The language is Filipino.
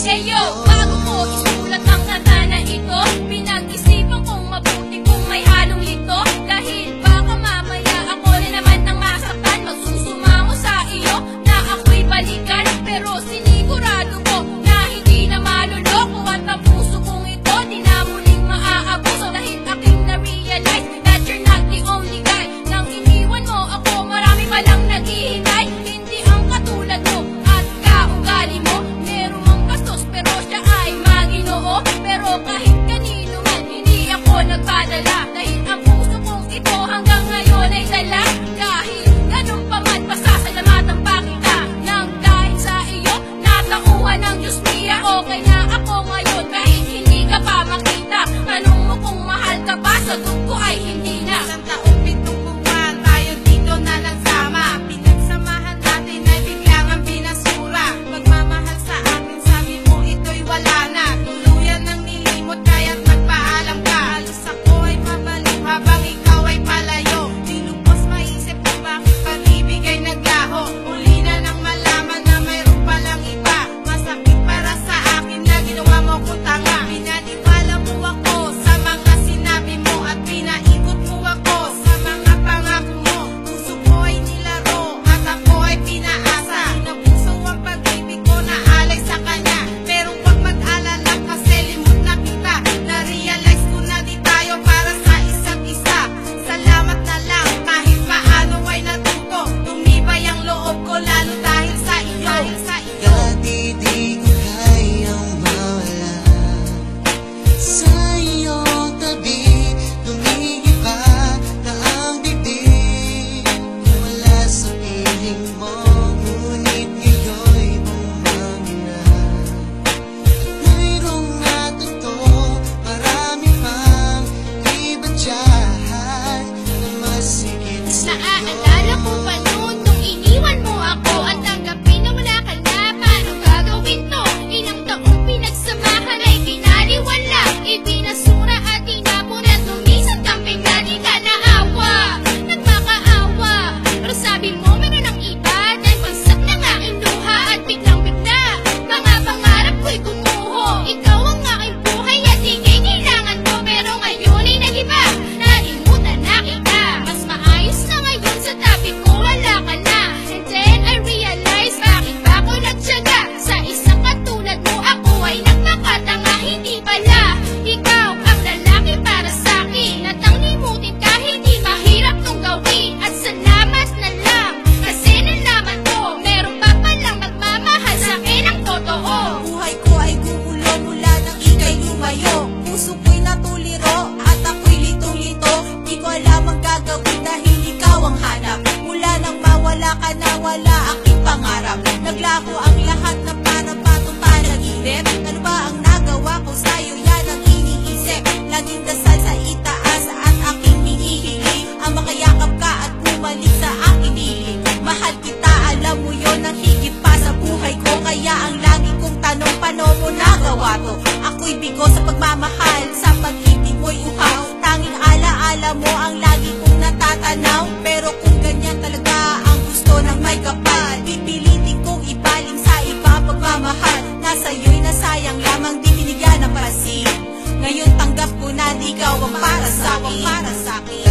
Eyo, bago ko isulat ang kanta na ito, pinag-isipan kong mabuti kung may halong lito. Dahil baka mamaya ako na naman ang masaktan, magsusumango sa iyo na ako'y balikan. Pero sinigurado ko na hindi na maluloko at ang puso kong ito di na muling maaabuso. Dahil aking na-realize that you're not the only guy. Nang iniwan mo ako, marami palang naghihintay. Hindi ang katulad mo at kaugali mo. Merong bastos pero siya ay Maginoo. Pero kahit kanino man, hindi ako nagpadala. Dahil ang puso kong ito hanggang ngayon ay dala. Kahit ganun pa man, pasasalamatan pa kita. Nang dahil sa iyo, natauhan ng Diyos niya. Okay na ako ngayon kahit hindi ka pa makita. Tanong mo kung mahal ka ba, sagot ko ay hindi na. Isang taong pitong buwan, tayo dito na nagsama. Pinagsamahan natin ay biglang ang pinasura. Pagmamahal sa akin, sabi mo ito'y wala na. Tuluyan ng nilimot, kaya't magpaalam ka. Alos ako ay mabaliw habang ikaw ay palayo. Di lubos maisip kung bakit pag-ibig ay naglaho. Huli na nang malaman na mayroon palang iba. Masakit para sa akin na ginawa mo ko tanga. Pinaniwala mo ako sa mga sinabi mo at pinaikot mo ako sa mga pangako mo. Puso ko ay nilaro at ako ay pinaasa. Napuso ang pag-ibig ko na alay sa kanya. Pero huwag mag-alala kasi limot na kita. Na-realize ko na di tayo para sa isa't isa. Salamat na lang kahit paano ay natuto. Tumibay ang loob ko lalo dahil sa iyo. Dati di ko kayang mawala sa iyong tabi. Tumigil pa na ang bibig wala sa piling mo. Ngunit ngayon'y bumangin na. Mayroong natuto, marami pang ibadyahan na mas higit sa'yo. Naaalala ko pa noon nung iniwan mo ako at tanggapin na wala ka na. Paano gagawin to? Ilang taong pinagsamahan ay pinaliwala. Ibinasura at tinapon at lumisan kang bigla. Di ka naawa, nagmakaawa. Pero sabi mo meron ng iba. Dahil bagsak ng aking luha at biglang bigla mga pangarap ko'y gumuho. Ikaw ang aking buhay at ika'y kailangan ko. Pero ngayon ay nag-iba, nalimutan na kita. Mas maayos na ngayon sa tabi ko, wala ka na. And then I realize, bakit ba ako nagtiyaga? Sa isang katulad mo ako ay nagkakatanga. Hindi pala ikaw ang lalaki para sa'kin. At ang limutin ka, hindi mahirap nung gawin. At salamat na lang kasi nalaman ko meron pa palang nagmamahal sa'kin ang totoo. Buhay ko ay gugulo mula nang ika'y lumayo. Puso ko'y natuliro at ako'y litong-lito. Di ko alam ang gagawin dahil ikaw ang hanap. Mula nang mawala ka na, wala aking pangarap. Naglaho ang lahat na para patong panaginip. Ano ba ang nagawa ko sa'yo? Yan ang iniisip. Laging dasal sa itaas at aking hinihiling ang makayakap ka at bumalik sa aking hiling. Mahal kita, alam mo yon ang higit pa sa buhay ko. Kaya ang lagi kong tanong, paano mo nagawa to? Ako'y bigo sa pagmamahal, sa pag-ibig mo'y uhaw. Tanging ala-ala mo ang lagi kong natatanaw. Pero kung ganyan talaga ang gusto ng may kapal, pipilitin kong ibaling sa iba pagmamahal. Nasa iyo'y nasayang lamang di binigyan ng parasin. Ngayon tanggap ko na di ikaw ang para sa'kin.